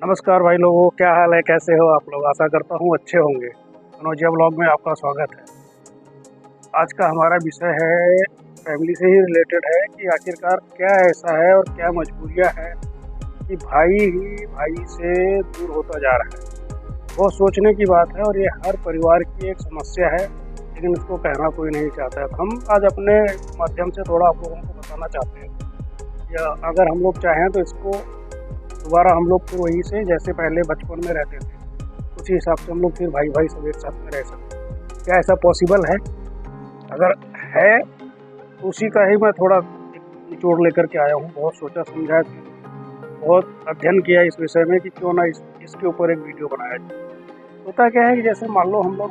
नमस्कार भाई लोगों, क्या हाल है? कैसे हो आप लोग? आशा करता हूँ अच्छे होंगे। मनोजिया ब्लॉग में आपका स्वागत है। आज का हमारा विषय है, फैमिली से ही रिलेटेड है कि आखिरकार क्या ऐसा है और क्या मजबूरियाँ हैं कि भाई ही भाई से दूर होता जा रहा है। बहुत सोचने की बात है और ये हर परिवार की एक समस्या है, लेकिन इसको कहना कोई नहीं चाहता है। हम आज अपने माध्यम से थोड़ा आप लोगों को बताना चाहते हैं, या अगर हम लोग चाहें तो इसको दोबारा हम लोग को वही से जैसे पहले बचपन में रहते थे उसी हिसाब से हम लोग फिर भाई भाई सब एक साथ में रह सकते हैं। क्या ऐसा पॉसिबल है? अगर है तो उसी का ही मैं थोड़ा निचोड़ लेकर के आया हूँ। बहुत सोचा समझा, बहुत अध्ययन किया इस विषय में कि क्यों ना इसके ऊपर एक वीडियो बनाया जाए। होता क्या है कि जैसे मान लो हम लोग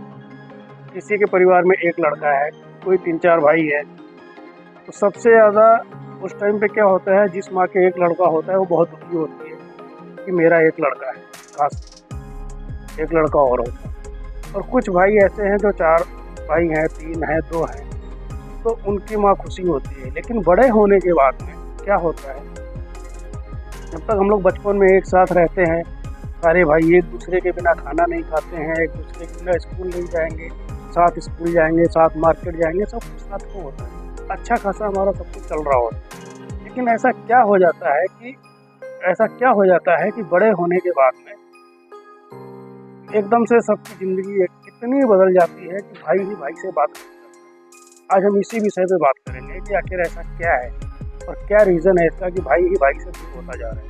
किसी के परिवार में एक लड़का है, कोई 3-4 भाई है, तो सबसे ज़्यादा उस टाइम पे क्या होता है, जिस माँ के एक लड़का होता है वो बहुत दुखी होती है कि मेरा एक लड़का है, खास एक लड़का और होता है। और कुछ भाई ऐसे हैं जो 4 भाई हैं, 3 हैं, 2 हैं, तो उनकी माँ खुशी होती है। लेकिन बड़े होने के बाद में क्या होता है, जब तक हम लोग बचपन में एक साथ रहते हैं, सारे भाई एक दूसरे के बिना खाना नहीं खाते हैं, एक दूसरे के बिना स्कूल नहीं जाएंगे, साथ स्कूल जाएंगे, साथ मार्केट जाएंगे, सब कुछ साथ में होता है, अच्छा खासा हमारा सब कुछ चल रहा होता है। लेकिन ऐसा क्या हो जाता है कि बड़े होने के बाद में एकदम से सबकी ज़िंदगी इतनी बदल जाती है कि भाई ही भाई से बात नहीं करता। आज हम इसी विषय पे बात करेंगे कि आखिर ऐसा क्या है और क्या रीज़न है इसका कि भाई ही भाई से दूर होता जा रहा है।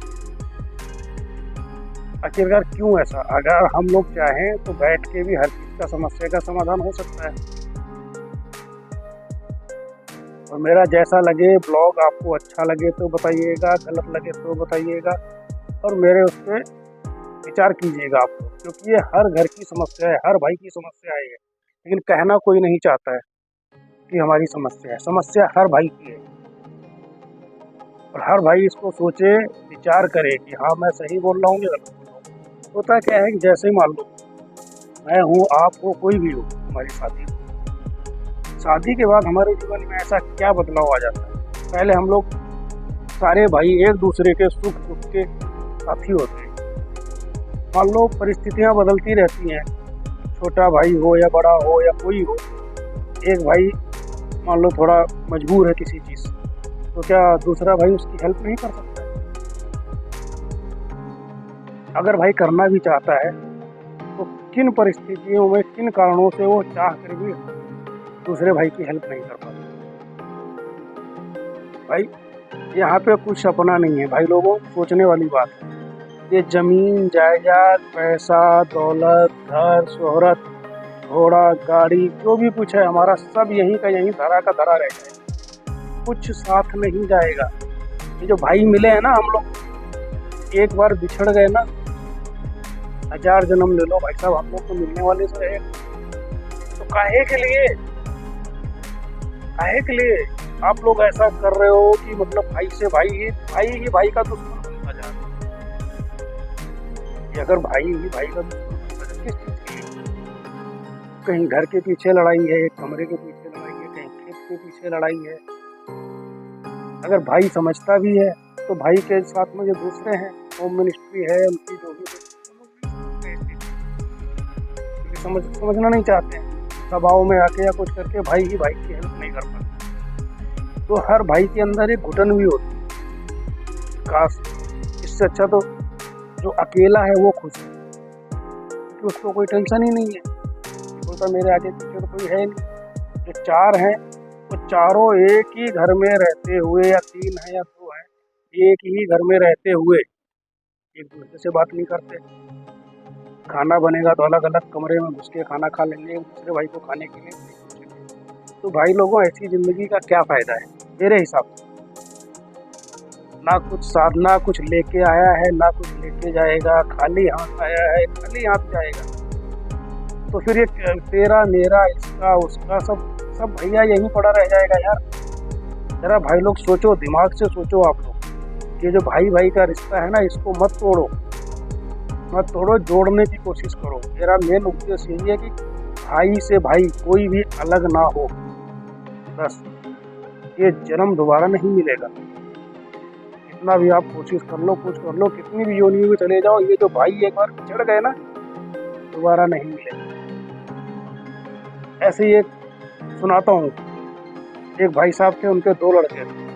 आखिरकार क्यों ऐसा? अगर हम लोग चाहें तो बैठ के भी हर चीज़ का समस्या का समाधान हो सकता है। और मेरा जैसा लगे ब्लॉग आपको अच्छा लगे तो बताइएगा, गलत लगे तो बताइएगा, और मेरे उस पर विचार कीजिएगा आप लोग, क्योंकि ये हर घर की समस्या है, हर भाई की समस्या है ये। लेकिन कहना कोई नहीं चाहता है कि हमारी समस्या है। समस्या हर भाई की है और हर भाई इसको सोचे, विचार करे कि हाँ मैं सही बोल रहा हूँ या गलत बोल रहा हूँ। होता क्या है कि जैसे ही मान लो मैं हूँ, आप हो, कोई भी हो, हमारी शादी के बाद हमारे जीवन में ऐसा क्या बदलाव आ जाता है। पहले हम लोग सारे भाई एक दूसरे के सुख दुख के साथी होते हैं। मान लो परिस्थितियाँ बदलती रहती हैं, छोटा भाई हो या बड़ा हो या कोई हो, एक भाई मान लो थोड़ा मजबूर है किसी चीज़ से, तो क्या दूसरा भाई उसकी हेल्प नहीं कर सकता? अगर भाई करना भी चाहता है तो किन परिस्थितियों में, किन कारणों से वो चाह कर भी दूसरे भाई की हेल्प नहीं कर पाता? भाई यहाँ पे कुछ अपना नहीं है भाई लोगों, सोचने वाली बात है। ये ज़मीन जायदाद, पैसा, दौलत, घर, शोहरत, घोड़ा, गाड़ी, जो भी कुछ है हमारा, सब यहीं का यहीं धरा का धरा रह जाएगा, कुछ साथ नहीं जाएगा। ये जो भाई मिले हैं ना, हम लोग एक बार बिछड़ गए ना, 1000 जन्म ले लो भाई साहब, हम लोग तो मिलने वाले से रहे। तो काहे के लिए आप लोग ऐसा कर रहे हो कि मतलब भाई से भाई का दुश्मन बनता जा रहा है। अगर भाई ही भाई का दुश्मन बनता जा, किस चीज़ के लिए? कहीं घर के पीछे लड़ाई है, एक कमरे के पीछे लड़ाई है, कहीं खेत के पीछे लड़ाई है। अगर भाई समझता भी है तो भाई के साथ में जो दूसरे हैं, होम मिनिस्ट्री है, उनकी जो भी समझना नहीं चाहते हैं, दबाव में आके या कुछ करके भाई ही भाई की हेल्प नहीं कर पाते। तो हर भाई के अंदर एक घुटन भी होती है। काश इससे अच्छा तो जो अकेला है वो खुश है, क्योंकि उसको कोई टेंशन ही नहीं है, बोलता मेरे आगे पीछे तो कोई है नहीं। जो 4 हैं वो चारों एक ही घर में रहते हुए, या 3 है या 2 है, एक ही घर में रहते हुए एक दूसरे से बात नहीं करते। खाना बनेगा तो अलग अलग कमरे में घुस के खाना खा लेंगे, एक दूसरे भाई को खाने के लिए नहीं पूछेंगे। तो भाई लोगों, ऐसी ज़िंदगी का क्या फ़ायदा है मेरे हिसाब से? ना कुछ साधना, कुछ लेके आया है, ना कुछ लेके जाएगा, खाली हाथ आया है, खाली हाथ जाएगा। तो फिर ये तेरा मेरा, इसका उसका, सब भैया यहीं पड़ा रह जाएगा यार। जरा भाई लोग सोचो, दिमाग से सोचो आप लोग। ये जो भाई भाई का रिश्ता है ना, इसको मत तोड़ो, जोड़ने की कोशिश करो। मेरा मेन उद्देश्य यही है कि भाई से भाई कोई भी अलग ना हो, बस। ये जन्म दोबारा नहीं मिलेगा। कितना भी आप कोशिश कर लो, कुछ कर लो, कितनी भी योनियों में चले जाओ, ये जो भाई एक बार बिछड़ गए ना, दोबारा नहीं मिलेंगे। ऐसे ही एक सुनाता हूँ। एक भाई साहब थे, उनके 2 लड़के थे।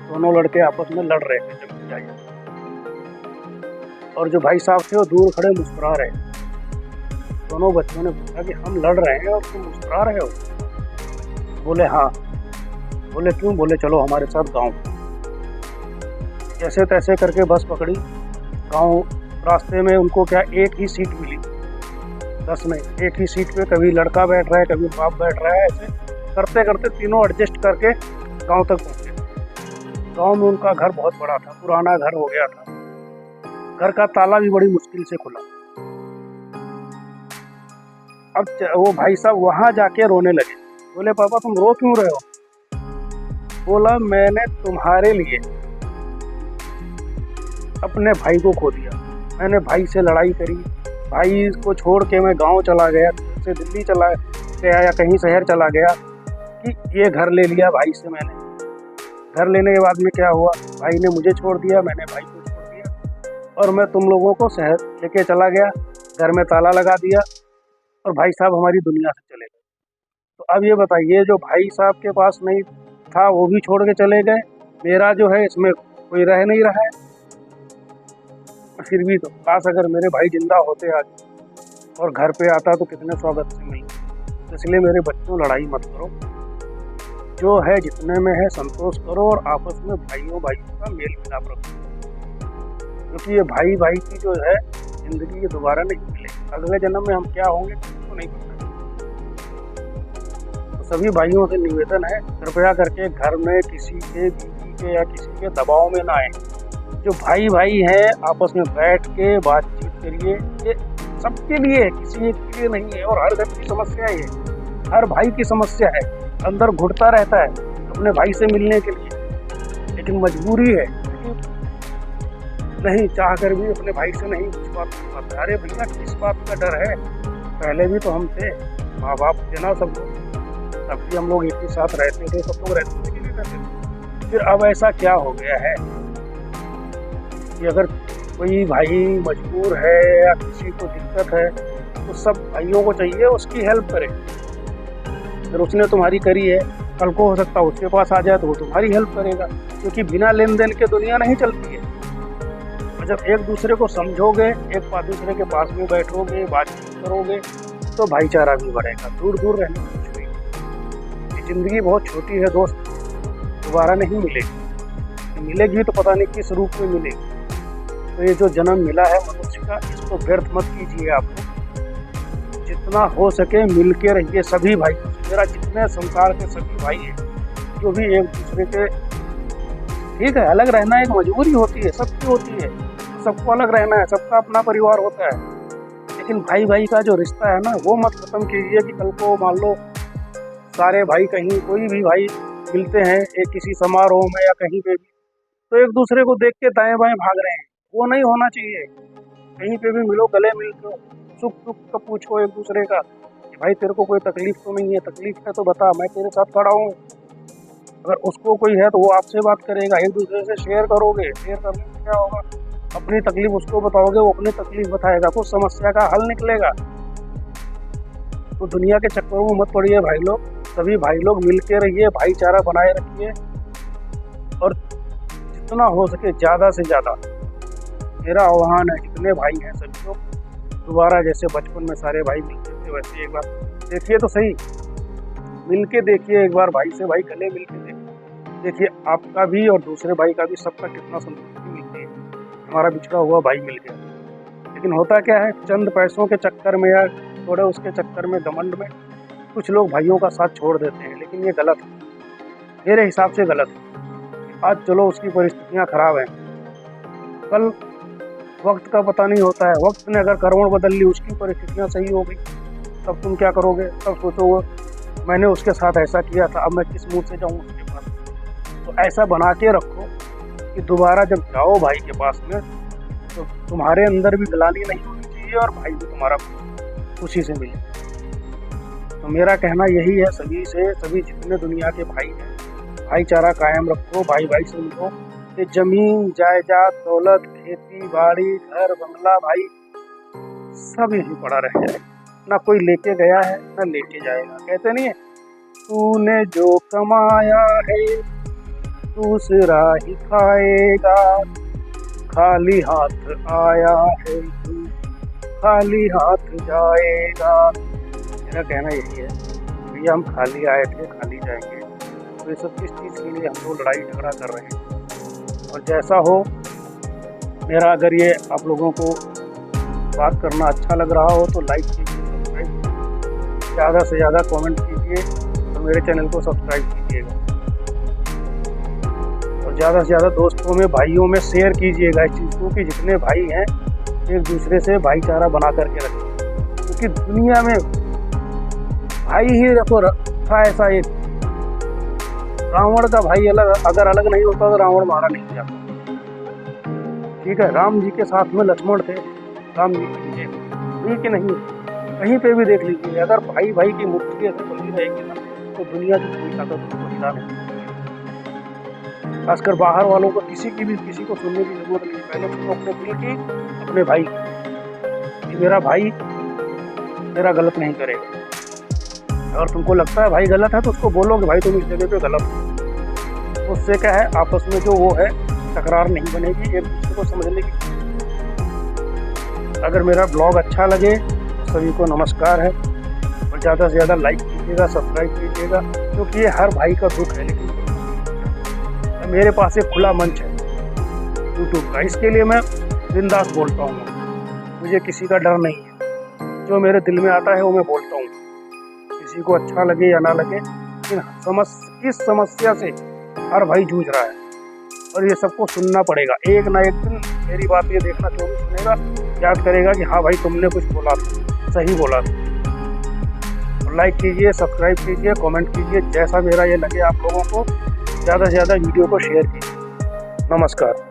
दोनों लड़के आपस में लड़ रहे थे जमीन जायदाद। और जो भाई साहब थे वो दूर खड़े मुस्कुरा रहे। दोनों बच्चों ने पूछा कि हम लड़ रहे हैं और तुम मुस्कुरा रहे हो? बोले हाँ। बोले क्यों? बोले चलो हमारे साथ गाँव। जैसे तैसे करके बस पकड़ी। गाँव रास्ते में उनको क्या एक ही सीट मिली, 10 में एक ही सीट पे कभी लड़का बैठ रहा है, कभी बाप बैठ रहा है। ऐसे करते करते तीनों एडजस्ट करके गांव तक पहुंचे। गांव में उनका घर बहुत बड़ा था, पुराना घर हो गया था। घर का ताला भी बड़ी मुश्किल से खुला। अब वो भाई साहब वहां जाके रोने लगे। बोले पापा तुम रो क्यों रहे हो? बोला मैंने तुम्हारे लिए अपने भाई को खो दिया। मैंने भाई से लड़ाई करी, भाई को छोड़ के मैं गांव चला गया, से दिल्ली चला गया या कहीं शहर चला गया कि ये घर ले लिया भाई से मैंने। घर लेने के बाद में क्या हुआ? भाई ने मुझे छोड़ दिया, मैंने भाई को छोड़ दिया और मैं तुम लोगों को शहर लेके चला गया, घर में ताला लगा दिया और भाई साहब हमारी दुनिया से चले गए। तो अब ये बताइए, जो भाई साहब के पास नहीं था वो भी छोड़ के चले गए, मेरा जो है इसमें कोई रह नहीं रहा है। फिर भी तो काश अगर मेरे भाई जिंदा होते आज और घर पे आता तो कितने स्वागत से मिलते। इसलिए मेरे बच्चों लड़ाई मत करो, जो है जितने में है संतोष करो और आपस में भाइयों का मेल मिलाप रखो, क्योंकि ये भाई भाई की जो है जिंदगी ये दोबारा नहीं मिलेगी। अगले जन्म में हम क्या होंगे किसी को नहीं पता। तो सभी भाइयों से निवेदन है, कृपया करके घर में किसी के बीवी के या किसी के दबाव में ना आए। जो भाई भाई है आपस में बैठ के बातचीत करिए। ये सबके लिए है, किसी एक के लिए नहीं है। और हर घर की समस्या है, हर भाई की समस्या है। अंदर घुटता रहता है अपने भाई से मिलने के लिए, लेकिन मजबूरी है, नहीं चाह कर भी अपने भाई से नहीं कुछ बात कर पाता। अरे भैया किस बात का डर है? पहले भी तो हम थे, माँ बाप थे ना सब लोग, तब भी हम लोग एक ही साथ रहते थे, सब लोग रहते थे। फिर अब ऐसा क्या हो गया है कि अगर कोई भाई मजबूर है या किसी को दिक्कत है तो सब भाइयों को चाहिए उसकी हेल्प करे। अगर उसने तुम्हारी करी है, कल को हो सकता है उसके पास आ जाए तो वो तुम्हारी हेल्प करेगा, क्योंकि बिना लेन देन के दुनिया नहीं चलती है। और जब एक दूसरे को समझोगे, एक दूसरे के पास में बैठोगे, बातचीत करोगे, तो भाईचारा भी बढ़ेगा। दूर दूर रहने की कुछ नहीं। जिंदगी बहुत छोटी है दोस्त, दोबारा नहीं मिलेगी। मिलेगी तो पता नहीं किस रूप में मिलेगी। तो ये जो जन्म मिला है मनुष्य का, इसको व्यर्थ मत कीजिए। आप जितना हो सके मिल के रहिए सभी भाई। मेरा जितने संसार के सभी भाई हैं, जो भी एक दूसरे के, ठीक है अलग रहना एक मजबूरी होती है, सबकी होती है, सबको अलग रहना है, सबका अपना परिवार होता है, लेकिन भाई भाई का जो रिश्ता है ना वो मत खत्म कीजिए कि कल को मान लो सारे भाई कहीं कोई भी भाई मिलते हैं एक किसी समारोह में या कहीं पे भी, तो एक दूसरे को देख के दाएं बाएं भाग रहे हैं। वो नहीं होना चाहिए। कहीं पे भी मिलो, गले मिल के सुख दुख का पूछो एक दूसरे का कि भाई तेरे को कोई तकलीफ तो नहीं है? तकलीफ है तो बता, मैं तेरे साथ खड़ा हूँ। अगर उसको कोई है तो वो आपसे बात करेगा, एक दूसरे से शेयर करोगे। शेयर करने से क्या होगा? अपनी तकलीफ उसको बताओगे, वो अपनी तकलीफ बताएगा, कुछ समस्या का हल निकलेगा। तो दुनिया के चक्करों में मत पड़िए भाई लोग, सभी भाई लोग मिल के रहिए, भाईचारा बनाए रखिए और जितना हो सके ज़्यादा से ज़्यादा मेरा आह्वान है, जितने भाई हैं सभी लोग दोबारा जैसे बचपन में सारे भाई मिलते थे वैसे एक बार देखिए तो सही, मिल के देखिए एक बार, भाई से भाई गले मिल के देखिए आपका भी और दूसरे भाई का भी, सबका कितना संतुष्टि मिलती है। हमारा बिछड़ा हुआ भाई मिल गया। लेकिन होता क्या है, चंद पैसों के चक्कर में या थोड़े उसके चक्कर में, घमंड में कुछ लोग भाइयों का साथ छोड़ देते हैं, लेकिन ये गलत है, मेरे हिसाब से गलत है। आज चलो उसकी परिस्थितियाँ खराब हैं, कल वक्त का पता नहीं होता है, वक्त ने अगर करवट बदल ली, उसकी परिस्थितियाँ सही हो गई, तब तुम क्या करोगे? तब सोचोगे मैंने उसके साथ ऐसा किया था, अब मैं किस मुँह से जाऊँ उसके पास। तो ऐसा बना के रखो कि दोबारा जब जाओ भाई के पास में तो तुम्हारे अंदर भी गलानी नहीं होनी चाहिए और भाई भी तुम्हारा खुशी से मिले। तो मेरा कहना यही है सभी से, सभी जितने दुनिया के भाई हैं, भाईचारा कायम रखो, भाई भाई से मिलो, ये जमीन जायदाद दौलत खेती बाड़ी घर बंगला भाई सब यहीं पड़ा रह जाएगा, ना कोई लेके गया है ना लेके जाएगा। कहते नहीं है, तूने जो कमाया है दूसरा ही खाएगा, खाली हाथ आया है तू खाली हाथ जाएगा। मेरा कहना यही है, भैया हम खाली आए थे खाली जाएंगे। तो ये सब किस चीज़ के लिए हम लोग लड़ाई झगड़ा कर रहे हैं। और जैसा हो मेरा, अगर ये आप लोगों को बात करना अच्छा लग रहा हो तो लाइक कीजिए, सब्सक्राइब कीजिए, ज़्यादा से ज़्यादा कमेंट कीजिए और मेरे चैनल को सब्सक्राइब कीजिएगा। और ज़्यादा से ज़्यादा दोस्तों में भाइयों में शेयर कीजिएगा इस चीज़ को कि जितने भाई हैं एक दूसरे से भाईचारा बना करके रखें। क्योंकि दुनिया में भाई ही देखो था ऐसा एक, रावण का भाई अलग अगर अलग नहीं होता तो रावण मारा नहीं जाता। ठीक है, राम जी के साथ में लक्ष्मण थे, राम जी की हुई कि नहीं, कहीं पे भी देख लीजिए, अगर भाई भाई की मुट्ठी ऐसे बनी रहेगी ना तो दुनिया की कोई ताकत उसको हिला नहीं। खासकर बाहर वालों को किसी को सुनने की जरूरत नहीं, पहले तो अपने दिल की अपने भाई कि मेरा भाई मेरा गलत नहीं करेगा। अगर तुमको लगता है भाई गलत है तो उसको बोलो कि भाई तुम इस जगह पे गलत हो। उससे क्या है, आपस में जो वो है तकरार नहीं बनेगी, एक दूसरे को समझने की। अगर मेरा ब्लॉग अच्छा लगे तो सभी को नमस्कार है और ज़्यादा से ज़्यादा लाइक कीजिएगा, सब्सक्राइब कीजिएगा, क्योंकि ये हर भाई का दुख है। लेकिन मेरे पास एक खुला मंच है यूट्यूब का, इसके लिए मैं बिंदास बोलता हूँ, मुझे किसी का डर नहीं है। जो मेरे दिल में आता है वो मैं बोलता हूँ, किसी को अच्छा लगे या ना लगे, लेकिन इस समस्या से हर भाई जूझ रहा है और ये सबको सुनना पड़ेगा। एक ना एक दिन मेरी बात ये देखना जो भी सुनेगा याद करेगा कि हाँ भाई तुमने कुछ बोला था, सही बोला था। लाइक कीजिए, सब्सक्राइब कीजिए, कमेंट कीजिए, जैसा मेरा ये लगे आप लोगों को। ज़्यादा से ज़्यादा वीडियो को शेयर कीजिए। नमस्कार।